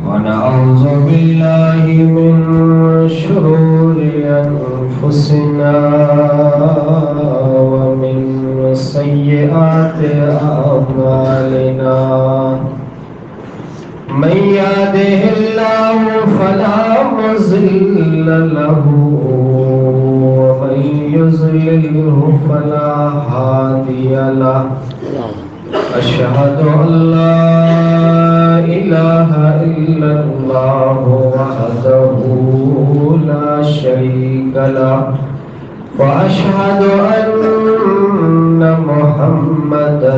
ونعوذ بالله من شرور أنفسنا ومن سيئات أعمالنا من يهده الله فلا مضل له ومن يضلله فلا هادي له أشهد أن لا إله إلا الله وحده لا شريك له وأشهد أن محمدا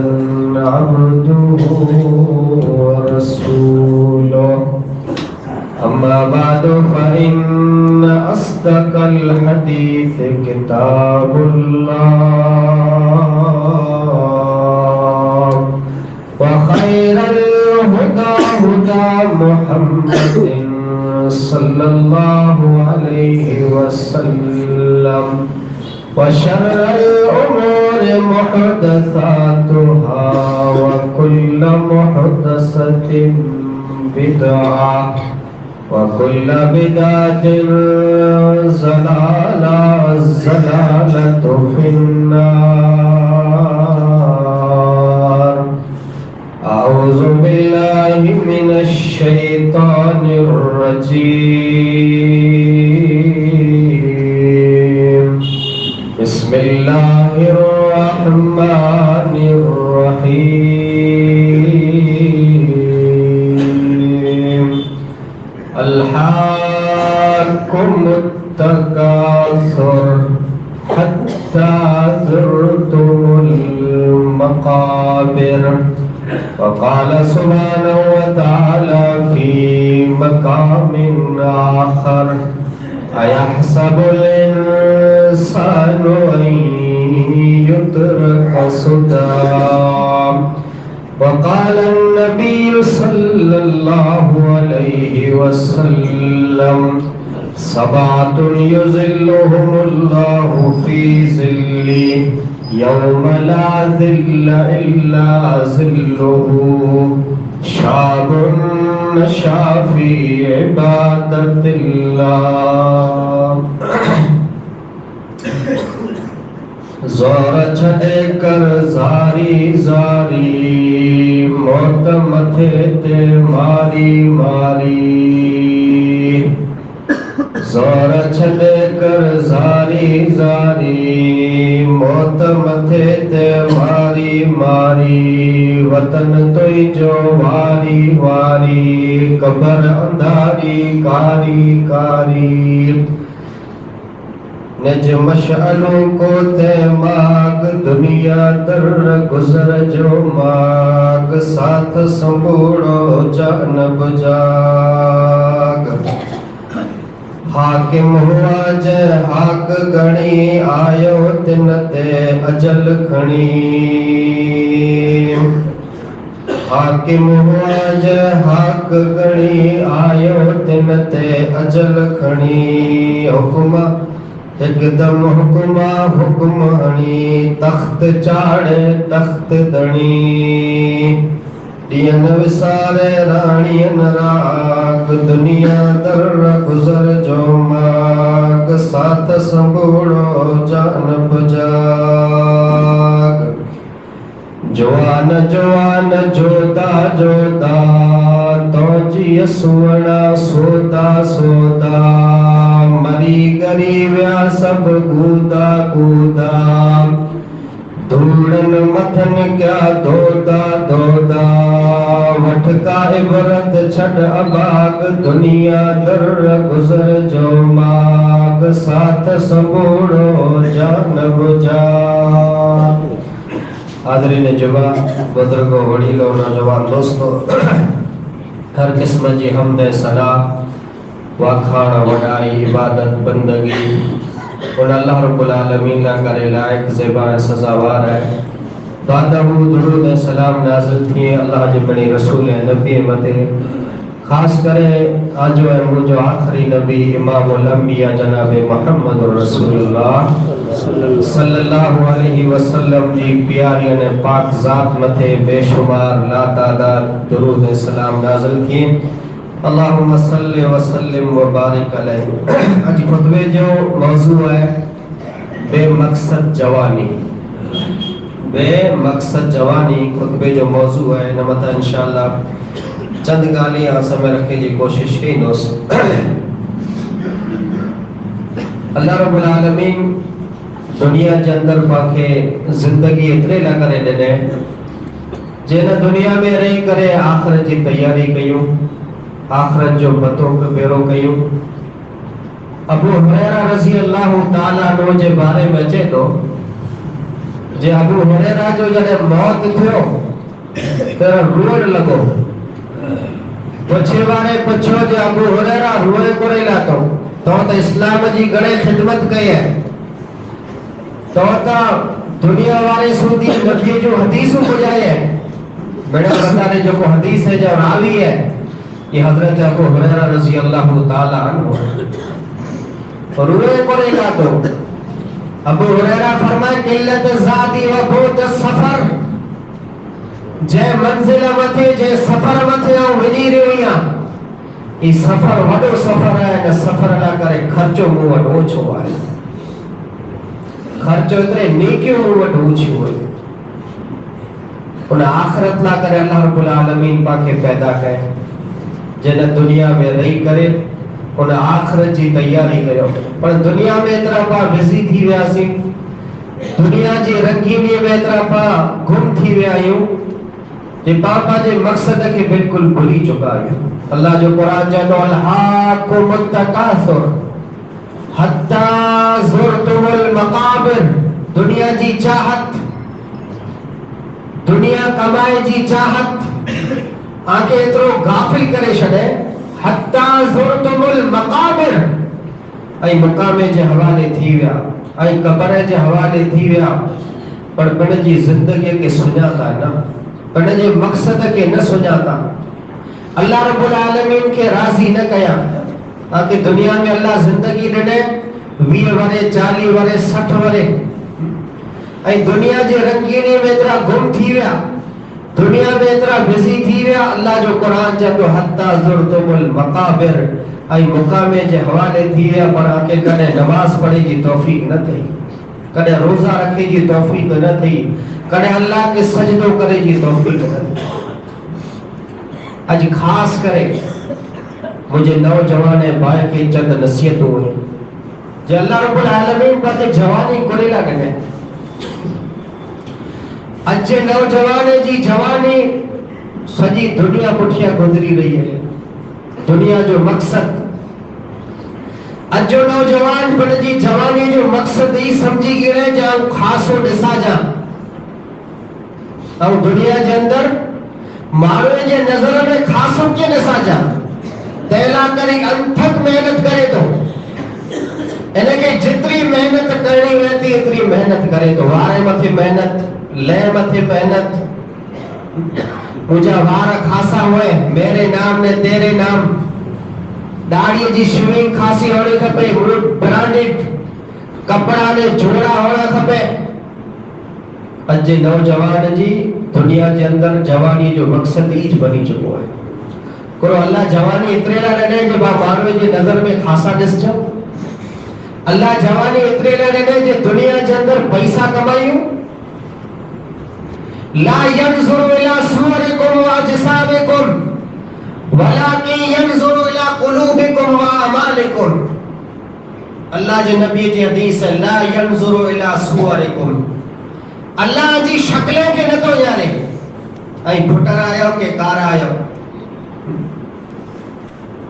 عبده ورسوله أما بعد فإن أصدق الحديث كتاب الله وخير الهدى هدى محمد صلى الله عليه وسلم وشر الأمور محدثاتها وكل محدثة بدعة وكل بدعة ضلالة في النار. أعوذ بالله من الشيطان الرجيم. بسم الله الرحمن الرحيم. ألهاكم التكاثر حتى زرتم المقابر. وقال سبحانه وتعالى في مقام آخر: أيحسب الإنسان أن يترك سدى. وقال النبي صلى الله عليه وسلم: سبعة يظلهم الله في ظله يوم لا ظل إلا ظله شاب نشأ في عبادة الله. زور چھڑے کر زاری زاری موت متھے تے ماری ماری. زور چھڑے کر زاری زاری موت متھے تے ماری ماری. وطن توئی جو واری واری قبر اندھاری کاری کاری. نج مشعلوں کو تے ماگ دنیا در گزر جو ماگ. ساتھ سنبھوڑو جانب جاگ. حاکم ہوا جے حق گھنی آیو تن تے اجل کھنی. حاکم ہوا جے حق گھنی آیو تن تے اجل کھنی. حکم ایک دم حکمہ حکم ہنی تخت چاڑے تخت دنی. دین وسارے رانین راگ دنیا در گزر جو ماگ. ساتھ سنبھوڑو جانب جاگ. جوان جوان جودا جودا تو جی سونا سودا سودا. مری گریویا سب گودا گودا. دھوڑن متھن کیا دودا دودا. وٹھ کا عبرت چھڑ اباگ دنیا در گزر جو ماگ. ساتھ سنبھوڑو جانب جاگ. حاضرین جوان بزرگوں وڈیلوں نوجوان دوستو، ہر قسم جی حمد ثنا واکھاڻ وڏائي عبادت بندگی ان اللہ رب العالمین نہ کرے لائق زیبا سزاوار ہے. بعد درود سلام نازل تھے اللہ جی بڑی رسول نبی متے خاص کرے آجو ہے مجھو آخری نبی امام الانبیاء جناب محمد رسول اللہ صلی اللہ علیہ وسلم جی پیاری نے پاک ذات متھے بے شمار لا تعداد درود سلام نازل کی. اللہم صلی وسلم وبارک علیہ. آج خطبے جو موضوع ہے بے مقصد جوانی. بے مقصد جوانی خطبے جو موضوع ہے نمتا انشاءاللہ چند گالی آسا میں رکھے جی کوشش کی دوست. اللہ رب العالمین دنیا کے اندر پاکے زندگی اتنے نہ کرے دینے جنہ دنیا میں رہی کرے آخرت کی تیاری کیوں، آخرت جو بتوں کے پیروں کیوں. ابو ہریرہ رضی اللہ تعالیٰ عنہ جے بارے میں چے تو جے ابو ہریرہ جو جنہیں موت تھیو تیرا روڑ لگو پچھے بارے پچھو جے ابو ہریرہ روڑے کو رہی لاتا تو اسلام جی گڑے خدمت کئی ہے تو دنیا والے سودی نبی جو حدیثوں کو جائے ہے بڑے بتا رہے جو کو حدیث ہے جو راوی ہے یہ حضرت ابو ہریرہ رضی اللہ تعالیٰ عنہ روئے کو نہیں لاتا. ابو ہریرہ فرمائے قلت ذاتی و بہت سفر جے منزل متھے جے سفر متھے ونی رہیاں یہ سفر وڈو سفر ہے نہ سفر نہ کرے خرچو منہ وٹ اوچھو ہے خرچو اتنے نیکیوں منہ وٹ اوچھو ہوئے انہیں آخرت نہ کرے. اللہ رب العالمین پاکے پیدا کرے جنہ دنیا میں رہی کرے انہیں آخرت جی تیاری کرو پر دنیا میں اتنا پا بزی تھی ویاسی دنیا جی رنگینی میں اتنا پا گم تھی ویایوں جی پاپا جی مقصد ہے کہ بالکل بھولی چکا ہے. اللہ جو قرآن جانو الحاکم التکاثر حتی زرتم المقابر دنیا جی چاہت دنیا کمائے جی چاہت آنکھیں اترو غافل کرے شدے حتی زرتم المقابر ای مقامے جے حوالے تھی ویا ای قبرے جے حوالے تھی ویا پر پڑھ جی زندگی کے سنجاتا ہے نا پڑھ جی مقصد کے نہ سنجاتا. اللہ رب العالمین کے راضی نہ کیا تاکہ دنیا میں اللہ زندگی دے 20 ورے 40 ورے 60 ورے ای دنیا جے رنگینی میں اتنا گم تھی ویا دنیا میں اتنا بزی تھی ویا. اللہ جو قرآن جاتو حتی زرتم المقابر ای مقامے جے حوالے تھی ویا پر آکے کنے نماز پڑھے جی توفیق نہ تھی کنے روزہ رکھے جی توفیق نہ تھی کنے اللہ کے سجدوں کرے جی توفیق نہ تھی. آج خاص کرے مجھے نوجوان بھائی کے چند نصیحت ہوئی جو اللہ رب العالمین پر جوانی کوئی لگنے اچھے نوجوان جی جوانی سجی دنیا پٹھیا گزری رہی ہے دنیا جو مقصد اجو نوجوان پر جی جوانی جو مقصد ہی سمجھی گرے جاؤں خاصو ڈسا جا اور دنیا کے اندر ماروے جے نظر میں خاصوں کے نسا جا تیلا کری انتھک محنت کرے تو انہیں کہ جتری محنت کرنی رہتی اتری محنت کرے تو وارے متھے محنت لے متھے محنت مجھا وارا خاصا ہوئے میرے نام نے تیرے نام داڑی جی شوئنگ خاصی ہونے کھپے برانڈڈ کپڑا نے جوڑا ہونا کھپے. اجے نوجوان جی دنیا کے اندر جوانی جو مقصد ایج بنی چکو ہے کرو اللہ جوانی اتنے نہ رہنے جو با مانوے جی نظر میں خاصا ڈس جاؤ. اللہ جوانی اتنے نہ رہنے جو دنیا کے اندر پیسہ کمائیوں لا ينظر الى صوركم واجسامكم ولكن ينظر الى قلوبكم واعمالكم. اللہ جو نبی جی حدیث ہے لا ينظر الى صوركم اللہ جی شکلیں کے نہ تو جانے ای پھٹر آیا ہو کہ کار آیا ہو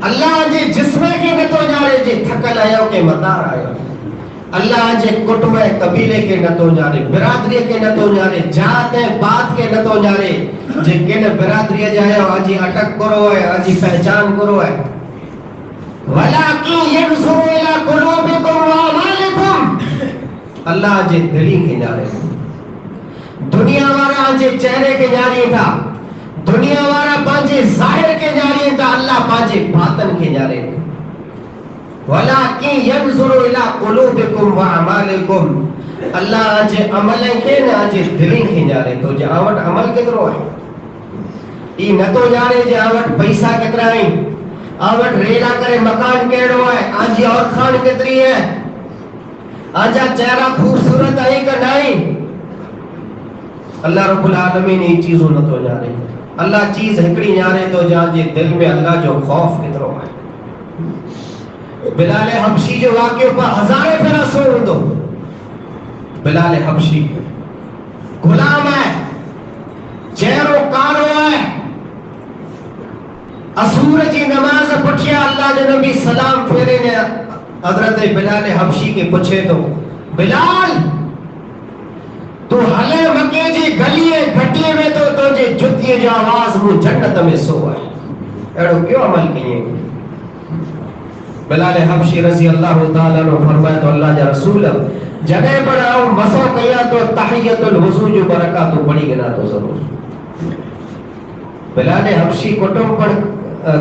اللہ جی جسمیں کے نہ تو جانے جی تھکل آیا ہو کہ مدار آیا ہو اللہ جی کٹمہ قبیلے کے نہ تو جانے برادری کے نہ تو جانے جات بات کے نہ تو جانے جی کن برادری جائے ہو آجی اٹک کرو ہے آجی پہچان کرو ہے وَلَكِنْ يَنْظُرُ إِلَىٰ قُلُوبِكُمْ وَأَعْمَالِكُمْ اللہ جی دلی کے جارے دنیا وارا جے چہرے کے جاری تھا دنیا وارا پانچے ظاہر کے جاری تھا اللہ ولکن ينظر الى قلوبكم واعمالكم. اللہ آج عملیں کے نہ آج دلیں کے جارے تو جاوٹ عمل کترو ہے ای نہ تو جارے جاوٹ پیسہ کترا ہے آوٹ ریلا کرے مکان کیڑو ہے آج اور خان کتری ہے آج چہرہ خوبصورت ہے کہ نہیں. اللہ رب العالمین یہ چیزوں نہ تو جارے اللہ چیز ہکڑی جارے تو جہاں جی دل میں اللہ جو خوف کترو ہے. بلال حبشی جو واقعے پر ہزارے پھر سو دو. بلال حبشی غلام ہے چہرو کارو ہے اسور جی نماز پٹھیا اللہ جو نبی سلام پھیرے نے حضرت بلال حبشی کے پوچھے تو بلال تو ہلے مکے جی گلیے گھٹیے میں تو تجھے جتیے جو آواز وہ جنت میں سو ہے ایڑو کیوں عمل کیے. بلال حبشی رضی اللہ تعالیٰ نے فرمایا تو اللہ جا رسول جگہ پڑھاؤ مسو کیا تو تحیت الوضو جو برکات تو پڑی گنا تو ضرور. بلال حبشی کٹم پر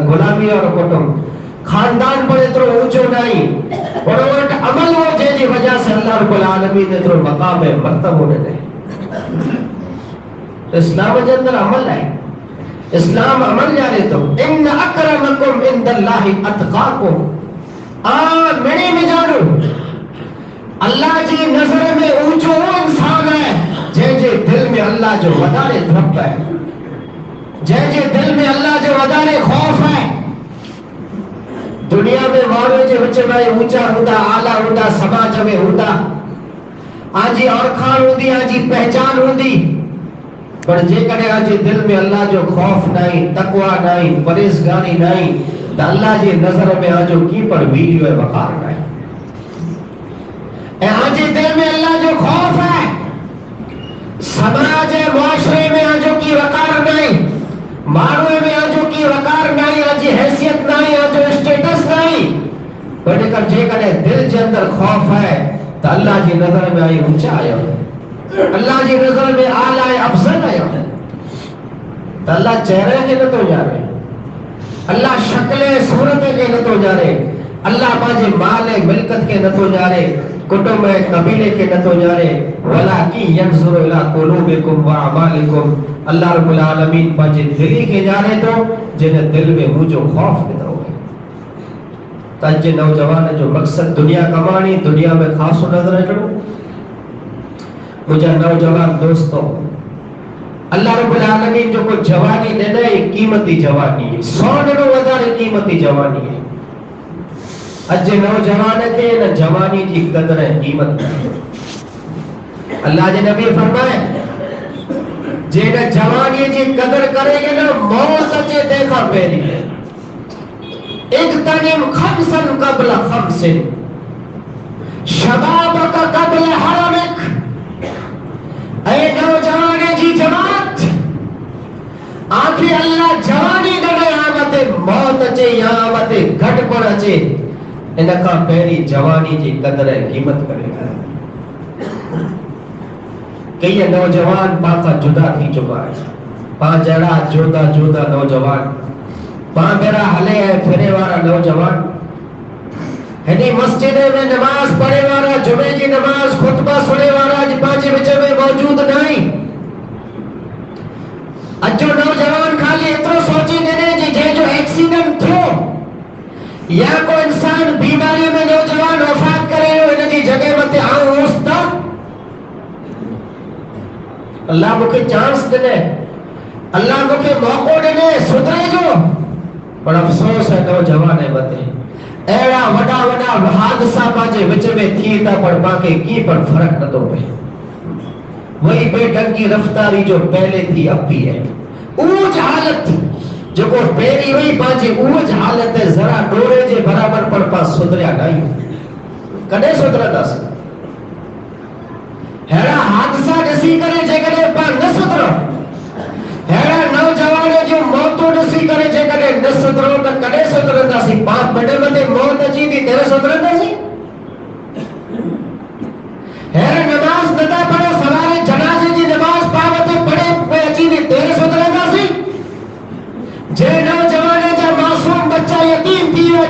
غلامی اور کٹم خاندان پر اترو اونچو نہیں بڑوٹ عمل ہو جی وجہ سے اللہ رب العالمین اترو مقام مرتب ہونے دے. اسلام کے اندر عمل ہے اسلام عمل جانے تو ان اکرمکم عند اللہ اتقاکم میرے میں جانو اللہ جی نظر میں اونچو انسان ہے جے دل میں اللہ جو ودارے دھپ ہے جے دل میں اللہ جو ودارے خوف ہے. دنیا میں مانو جے بچے بھائی اونچا ہوتا آلہ ہوتا سماج میں ہوتا آجی اور خان ہوتی آجی پہچان ہوتی پر جے کنے آجی دل میں اللہ جو خوف نہیں تقوی نہیں پرہیزگاری نہیں تو اللہ جی نظر میں آجو کی پر ویڈیو ہے وقار نہیں. آجی دل میں اللہ جو خوف ہے سماج معاشرے میں آجو کی وقار نہیں مانوے میں آجو کی وقار نہیں آجی حیثیت نہیں آجو اسٹیٹس نہیں بڑے کر جے کنے دل کے اندر خوف ہے تو اللہ جی نظر میں آئی اونچا آیا اللہ جی نظر میں آل آئے افضل آیا تو اللہ چہرے کے نہ تو جا رہے اللہ شکل صورت کے نہ تو جا رہے اللہ باجے مال ملکت کے نہ تو جا رہے کٹم قبیلے کے نہ تو جا رہے ولکن ينظر الى قلوبكم واعمالكم. اللہ رب العالمین باجے دلی کے جا رہے تو جنہیں دل میں وہ جو خوف کتر ہو گئے. تاجے نوجوان جو مقصد دنیا کمانی دنیا میں خاص نظر رکھو مجھے نوجوان دوستوں اللہ رب العالمین جو کو جوانی دے دے قیمتی جوانی ہے 100 ڈنو وزار قیمتی جوانی ہے. اج نوجوان کے نہ جوانی کی قدر ہے قیمت اللہ جی نبی فرمائے جے نہ جوانی کی قدر کرے گے نا موت اچے دیکھا پہلی ہے. اغتنم خمسا قبل خمس شبابک قبل حرمک. اے نوجوان جی جماعت آخری اللہ جوانی دنے آمد موت اچے یا آمد گھٹ پر اچے انکا پہلی جوانی جی قدر ہے قیمت کرے گا. کئی نوجوان پاکا جدا تھی چکا ہے پان جڑا جودا جودا نوجوان پان میرا حلے ہے پھرے وارا نوجوان ہنی مسجد میں نماز پڑھے وارا جمعے کی نماز خطبہ سنے وارا جی پانچے بچے میں موجود نہیں. اجو نوجوان خالی اترو سوچی دینے جی جے جو ایکسیڈنٹ تھو یا کوئی انسان بیماری میں نوجوان وفات کرے ہو انہوں کی جگہ مت آؤں ہوستا اللہ مکھے چانس دینے اللہ مکھے موقع دینے سدھرے جو پر افسوس ہے نوجوان ہے بتے ایڑا وڈا وڈا حادثہ پاچے بچے میں تھی تا پڑ پاکے کی پر فرق نہ دو پہ وہی بے ڈنگ کی رفتاری جو پہلے تھی اب بھی ہے. اوج حالت جو کو پہلی ہوئی پانچے اوج حالت ہے ذرا ڈورے جے برابر پر پاس سدھریا نہیں کدے سدھرا دا سکتا ہیرا حادثہ نسی کرے جے کدے پا نہ سدھرو ہیرا نوجوانے جو موتوں نسی کرے جے کدے نہ سدھرو تا کدے سدھرا دا سی پاپ بڑے بڑے موت اچھی تھی تیرے سدھرا دا سی ہیرا نماز ندا پڑھو سوارے جنازے جی نماز پاوتے پڑھے پہ اچھی تھی تیرے سدھرا دا سی جے نوجوانے جا معصوم بچہ یتیم تھی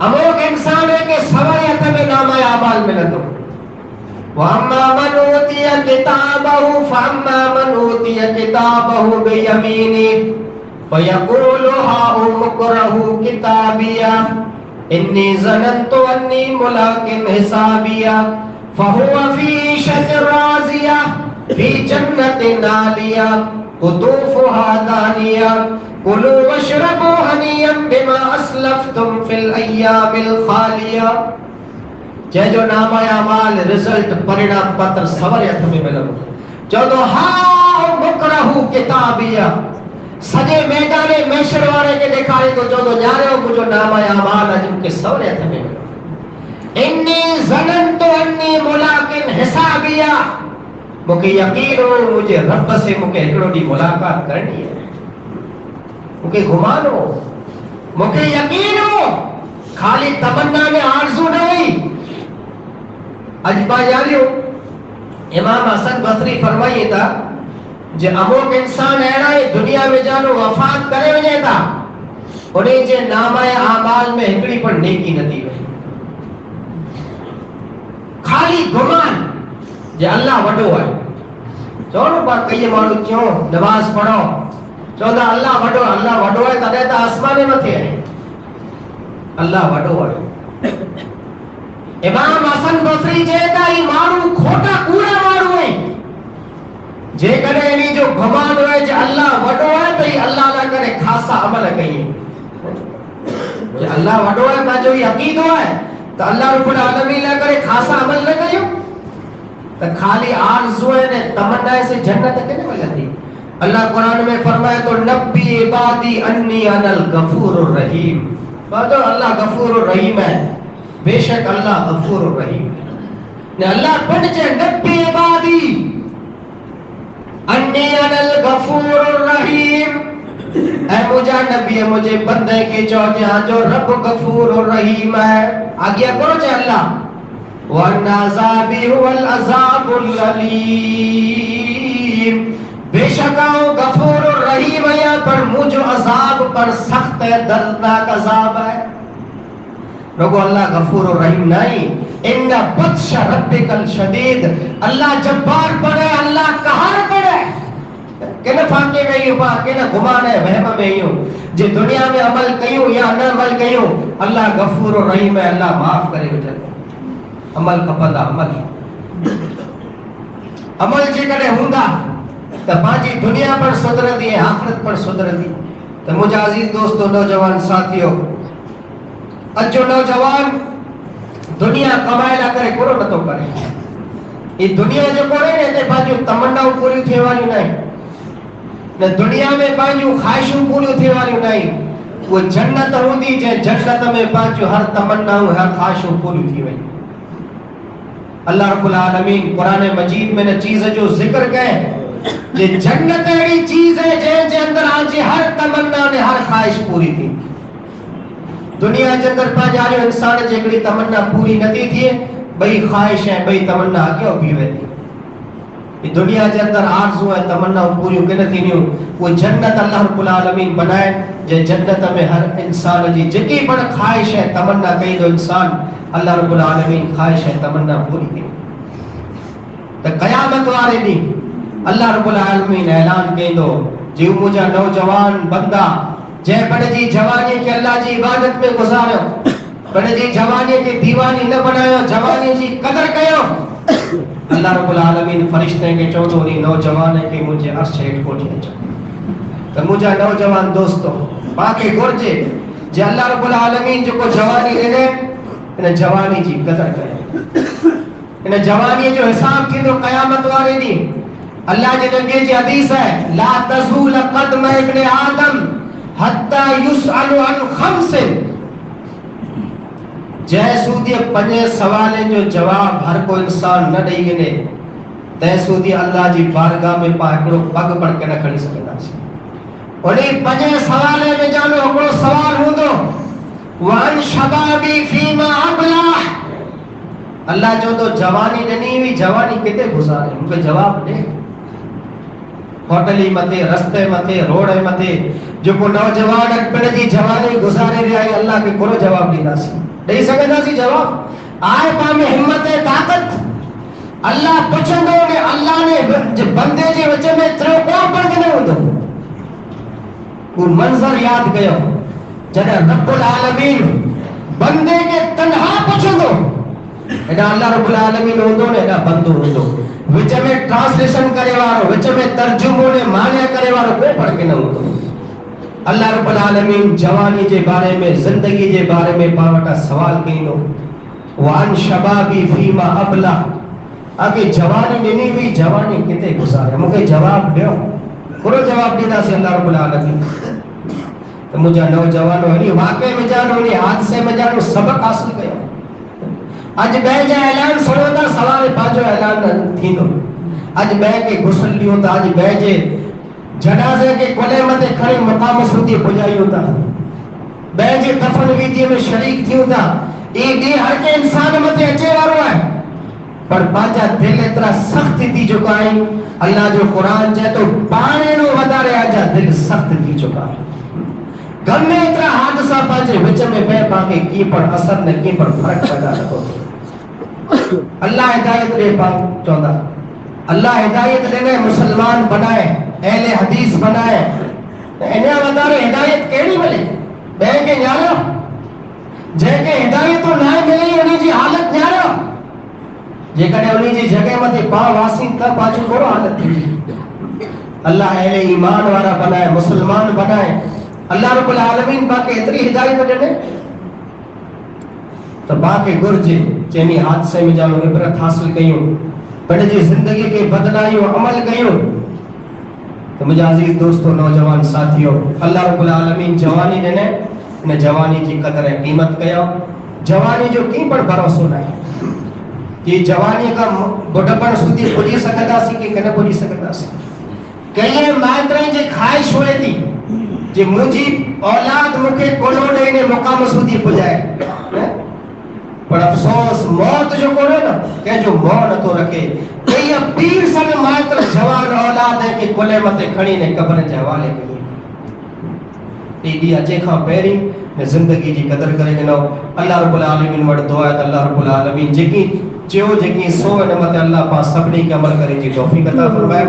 اموک انسان ہے کہ سوائے ہتھ میں نامہ اعمال ملندو وَأَمَّا مَنْ أُوتِيَ كِتَابَهُ فَأَمَّا مَنْ أُوتِيَ كِتَابَهُ بِيَمِينِهِ فَيَقُولُ هَاؤُمُ اقْرَءُوا كِتَابِيَهْ إِنِّي ظَنَنتُ أَنِّي مُلَاقٍ حِسَابِيَهْ فَهُوَ فِي عِيشَةٍ رَاضِيَةٍ فِي جَنَّةٍ عَالِيَةٍ قُطُوفُهَا دَانِيَةٌ كُلُوا وَاشْرَبُوا هَنِيًّا بِمَا أَسْلَفْتُمْ فِي الْأَيَّامِ الْخَالِيَةِ جے جو نامہ اعمال رزلٹ پرینام پتر سوائے ہتھ میں ملو چودو ہاؤ مکرہو کتابیہ سجے میدانے میشر والے کے دکھائے تو جو جارے ہو جو نامہ اعمال جن کے سوائے ہتھ میں ملو انی ظننتو انی ملاقن حسابیہ مکہ یقین ہو مجھے رب سے مکہ ہکڑو دی ملاقات کرنی ہے مکہ گمان ہو مکہ یقین ہو خالی تمنا میں آرزو نہیں اجبا جالیو امام حسن بصری فرمائیے تھا جے اموک انسان ایڑا ہے دنیا میں جانو وفات کرے وجے تھا انہیں جے نامہ اعمال میں ہکڑی پر نیکی نتی ہوئی خالی گمان جے اللہ وڈو ہے چونو بات کہیے مانو کیوں نماز پڑھو چودہ اللہ وڈو ہے تدے تا آسمانے متھے ہے اللہ وڈو ہے امام حسن بصری جیتا ہی مارو کھوٹا کوڑا مارو ہے جے کرے انہی جو گھمان ہوئے جے اللہ وڈو ہے تو ہی اللہ نہ کرے خاصا عمل کہیے جے اللہ وڈو ہے میں جو ہی عقید ہوا ہے تو اللہ رب العالمین نہ کرے خاصا عمل نہ کہیے تو خالی آرزو ہے نے تمنا سے جنت کے نہیں ملتی اللہ قرآن میں فرمایا تو نبی عبادی انی انا الغفور الرحیم باتو اللہ غفور الرحیم ہے بے شک اللہ غفور الرحیم نے اللہ پڑھ جائے نبی عبادی انی انا الغفور الرحیم اے مجھا نبی مجھے بندے کے چوجہ جو رب غفور الرحیم ہے آگیا کرو جائے اللہ وَأَنَّ عَذَابِي هُوَ الْعَذَابُ الْأَلِيمُ بے شک غفور الرحیم ہے پر مجھو عذاب پر سخت دردناک عذاب ہے رگو اللہ غفور الرحیم نہیں ان بطش ربک الشدید اللہ جبار پڑے اللہ قہار پڑے کہ نہ پھانکے گئی ہوں کہ نہ گمان ہے وہم میں ہی ہوں جے دنیا میں عمل کیوں یا نہ عمل کیوں اللہ غفور الرحیم ہے اللہ معاف کرے گا جلد عمل کپدا عمل جے کرے ہوندا تو پانچی دنیا پر صدر دی ہے آخرت پر صدر دی تو مجھے عزیز دوستو نوجوان ساتھیوں اجو نوجوان دنیا کمائے لا کرے کرو نہ تو کرے یہ دنیا جو کرے نے پانچو تمناؤں پوری تھے والی نہیں نہ دنیا میں پانچو خواہشوں پوری تھے والی نہیں وہ جنت ہوندی جے جنت میں پانچو ہر تمناؤں ہر خواہشوں پوری تھی وئی اللہ رب العالمین قرآن مجید میں نے چیز جو ذکر کہے یہ جنت ایڑی چیز ہے جے اندر آجے ہر تمنا نے ہر خواہش پوری تھی دنیا کے اندر پا جا رہے انسان جیکڑی تمنا پوری نتی تھی بھئی خواہش ہے بھئی تمنا کیوں بھی ہوئے تھی دنیا کے اندر آرزو ہے تمنا پوری کے نتی نہیں وہ جنت اللہ رب العالمین بنائے جے جنت میں ہر انسان جی جکی بڑا خواہش ہے تمنا کئی دو انسان اللہ رب العالمین خواہش ہے تمنا پوری کی تو قیامت والے دی اللہ رب العالمین اعلان کہیں دو جی مجھا نوجوان بندہ جے بڑے جی جوانی کے اللہ جی عبادت میں گزارو بڑے جی جوانی کی دیوانی نہ بنایا جوانی جی قدر کہو اللہ رب العالمین فرشتے کے چودھری نوجوان ہے کہ مجھے عرش ہیٹ کوٹھی چاہیے تو مجھا نوجوان دوستو باقی گرجے جے اللہ رب العالمین جو کو جوانی لے لے انہیں جوانی جی قدر کرے انہیں جوانی جو حساب کی تو قیامت والے دی اللہ کے نبی جی حدیث ہے لا تزول قدم ابن آدم حتی یسأل عن خمس جیسو دی پنجے سوالیں جو جواب ہر کو انسان نہ دئی گنے تیسو دی اللہ جی بارگاہ میں پاکڑو پگ پڑ کے نہ کھڑی سکتا سی انہیں پنجے سوالیں میں جانو اکڑو سوال ہوں دو وَأَنْ شَبَابِ فِيمَا أَبْلَحْ اللہ جو تو جوانی نہیں ہوئی جوانی کتے گزارے ان کو جواب دے ہوٹلی متے رستے متے روڑے متے جو کو نوجوان اکبر جی جوانی گزارے رہے آئی اللہ کے کرو جواب دینا سی نہیں سکتا سی جواب آئے پا میں حمت طاقت اللہ پچھندو نے اللہ نے بندے جی وچے میں ترو کو پڑھ کے نہیں ہوتا وہ منظر یاد گیا جنہ رب العالمین بندے کے تنہا پچھندو ایڈا اللہ رب العالمین ہوندو نے ایڈا بندو ہوندو وچے میں ٹرانسلیشن کرے وارو وچے میں ترجموں نے معنی کرے وارو کو پڑھ کے نہیں ہوتا اللہ رب العالمین جوانی جے بارے میں زندگی جے بارے میں پاوٹا سوال کینو وان شبابی فیما ابلا آگے جوانی نہیں ہوئی جوانی کتے گزارے مجھے جواب دیو کرو جواب دینا سے اللہ رب العالمین تو مجھے نوجوان ہونی واقعے میں جانو نہیں حادثے میں جانو سبق حاصل گیا آج بے جا اعلان سنو تا سوال پاجو اعلان تھینو آج بے کے غسل لیو تا آج بے جے جنازے کے کولے متے کھڑی مقام سودی پجائی ہوتا بے جے دفن ویدی میں شریک تھی ہوتا ایک دی ہر کے انسان متے اچے وارو ہے پر پاجا دل اتنا سخت تھی چکا ہے اللہ جو قرآن چاہے تو پانے نو ودارے آجا دل سخت تھی چکا ہے گھر میں اتنا حادثہ پاجے وچ میں بے پاکے کی پر اثر نے کی پر فرق پیدا رکھو اللہ ہدایت دے پاک چودہ اللہ ہدایت دینے مسلمان بنائے اہل حدیث بنائے انہیں ودارے ہدایت کیڑی ملے بے کے نیارا جے کے ہدایت تو نہ ملی انہیں جی حالت نیارا جے کنے انہیں جی جگہ متے پا واسی تا پاچو کرو حالت تھی اللہ اہل ایمان وارا بنائے مسلمان بنائے اللہ رب العالمین باقی اتری ہدایت دینے تو باقی گرجے چینی حادثے میں جانو عبرت حاصل کیوں بڑے جی زندگی کے بدلائیوں عمل کیوں تو مجھے عزیز دوستو نوجوان ساتھیوں اللہ رب العالمین جوانی دینے انہیں جوانی کی قدر قیمت کیا جوانی جو کی پر بھروسہ نہیں کہ جوانی کا بڑھپن سودی پوجی سکتا سی کہ کنے پوجی سکتا سی کہیں ماتریں جے خواہش ہوئے تھی جے مجھے اولاد مکے کلو نے مقام سودی پجائے پر افسوس موت جو کرے نا کہ جو موت تو رکھے کئی اب 30 سال ماتر جوان اولاد ہے کہ کلے متے کھڑی نے قبر جوالے کی ایڈی اچے کھا پیری نے زندگی جی قدر کرے گنو اللہ رب العالمین وڑ دعا ہے اللہ رب العالمین جکی چیو جکی سو نعمت اللہ پاس سبنی کے عمل کرے جی توفیق عطا فرمائے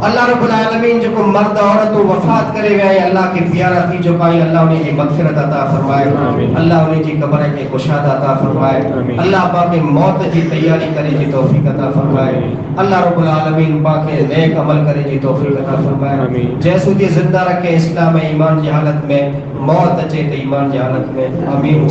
اللہ رب العالمین جو کو مرد عورت وفات کرے ہوئے اللہ کی پیارا تھی جو پائی اللہ انہیں جی مغفرت عطا فرمائے اللہ انہیں جی قبر کے کشادہ عطا فرمائے اللہ پاک موت جی تیاری کرے جی توفیق عطا فرمائے اللہ رب العالمین پاک نیک عمل کرے جی توفیق عطا فرمائے جیسو جی زندہ رکھے اسلام ایمان جی حالت میں موت اچے تو ایمان جی حالت میں آمین.